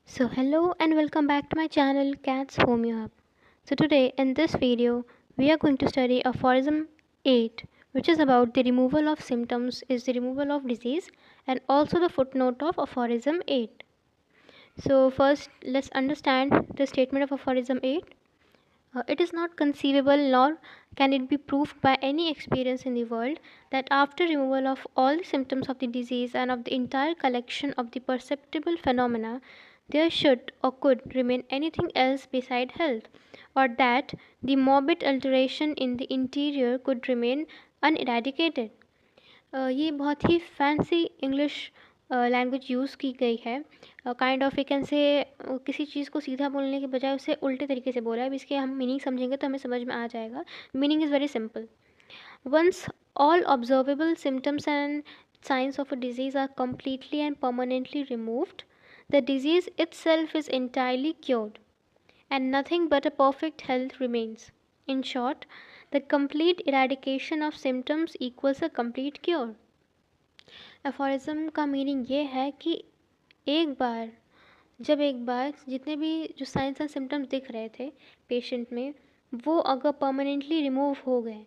So hello and welcome back to my channel Cats Homeo Hub. So today in this video we are going to study aphorism 8, which is about the removal of symptoms is the removal of disease, and also the footnote of aphorism 8. So first let's understand the statement of aphorism 8. It is not conceivable nor can it be proved by any experience in the world that after removal of all the symptoms of the disease and of the entire collection of the perceptible phenomena, there should or could remain anything else beside health, or that the morbid alteration in the interior could remain uneradicated. ये बहुत ही fancy English language use की गई है. Kind of we can say किसी चीज़ को सीधा बोलने के बजाय उसे उल्टे तरीके से बोला है. अब इसके हम मीनिंग समझेंगे तो हमें समझ में आ जाएगा. Meaning is very simple. Once all observable symptoms and signs of a disease are completely and permanently removed, the disease itself is entirely cured, and nothing but a perfect health remains. In short, the complete eradication of symptoms equals a complete cure. Aphorism का meaning ये है कि एक बार जितने भी जो science and symptoms दिख रहे थे पेशेंट में, वो अगर परमानेंटली रिमूव हो गए,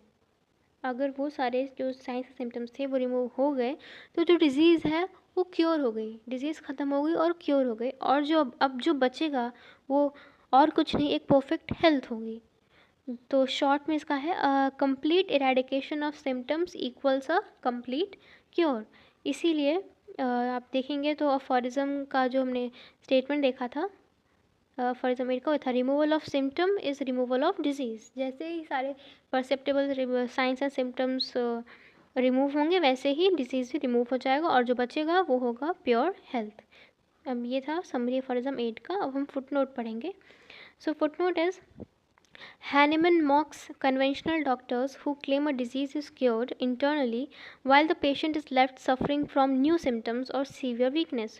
अगर वो सारे जो साइंस एंड सिम्टम्स थे वो रिमूव हो गए, तो जो डिज़ीज़ है वो क्योर हो गई, डिज़ीज़ ख़त्म हो गई और क्योर हो गई. और जो अब जो बचेगा वो और कुछ नहीं, एक परफेक्ट हेल्थ होगी. तो शॉर्ट में इसका है complete eradication of symptoms equals a complete cure. इसीलिए आप देखेंगे तो अफोरिज्म का जो हमने स्टेटमेंट देखा था, अफोरिज्म एट का वो था removal of symptom is removal of disease. जैसे ही सारे perceptible science and symptoms remove होंगे वैसे ही डिजीज़ भी रिमूव हो जाएगा और जो बचेगा वो होगा प्योर हेल्थ. अब ये था समरी अफोरिज्म 8 का. अब हम फुटनोट पढ़ेंगे. So footnote is Hahnemann mocks conventional doctors who claim a disease is cured internally while the patient is left suffering from new symptoms or severe weakness.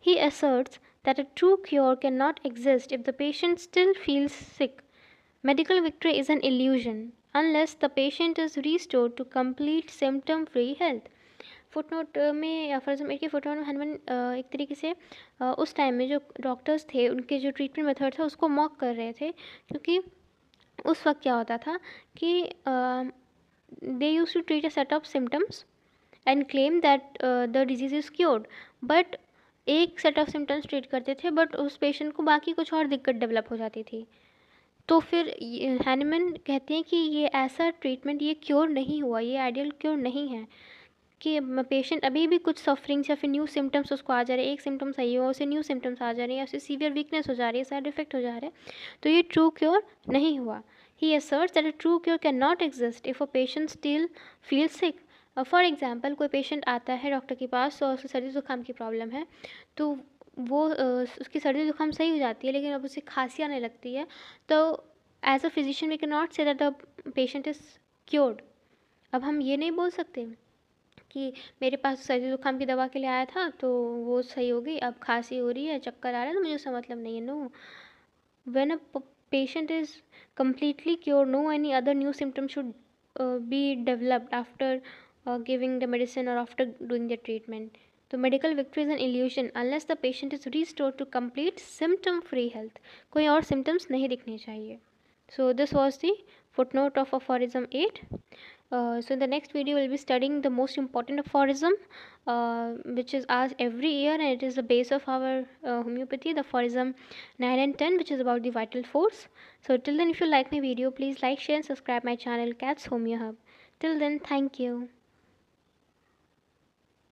He asserts that a true cure cannot exist if the patient still feels sick. Medical victory is an illusion unless the patient is restored to complete symptom free health. Footnote में aphorism 8 के footnote में हनुमान एक तरीके से उस time में जो doctors थे उनके जो ट्रीटमेंट मेथड था उसको मॉक कर रहे थे, क्योंकि उस वक्त क्या होता था कि they use to treat a set of symptoms and claim that the disease is cured. But एक सेट ऑफ सिम्टम्स ट्रीट करते थे बट उस पेशेंट को बाकी कुछ और दिक्कत डेवलप हो जाती थी. तो फिर हैनमैन कहते हैं कि ये ऐसा ट्रीटमेंट, ये क्योर नहीं हुआ, ये आइडियल क्योर नहीं है कि पेशेंट अभी भी कुछ सफरिंग्स या फिर न्यू सिम्टम्स उसको आ जा रहे हैं. एक सिम्टम सही हो उसे न्यू सिम्टम्स आ जा रहे हैं या उसे सीवियर वीकनेस हो जा रही है, साइड इफेक्ट हो जा रहे हैं, तो ये ट्रू क्योर नहीं हुआ. He asserts that a true cure cannot exist if a patient still feels sick. For example कोई पेशेंट आता है डॉक्टर के पास और उसको सर्दी ज़ुकाम की प्रॉब्लम है, तो वो उसकी सर्दी ज़ुकाम सही हो जाती है लेकिन अब उसे खांसी आने लगती है, तो as a physician we can not say that the patient is cured. अब हम ये नहीं बोल सकते कि मेरे पास सर्दी ज़ुकाम की दवा के लिए आया था तो वो सही हो गई, अब खांसी हो रही है, चक्कर आ रहा है, तो मुझे उसका मतलब नहीं है. No, when a patient is completely cured, no any other new symptom should be developed after giving the medicine or after doing the treatment. So medical victory is an illusion unless the patient is restored to complete symptom free health. कोई और symptoms नहीं दिखने चाहिए. So this was the footnote of aphorism 8. So in the next video we'll be studying the most important aphorism, which is asked every year, and it is the base of our homeopathy, the aphorism 9 and 10, which is about the vital force. So till then, if you like my video, please like, share and subscribe my channel Cats Homeo Hub. Till then, thank you.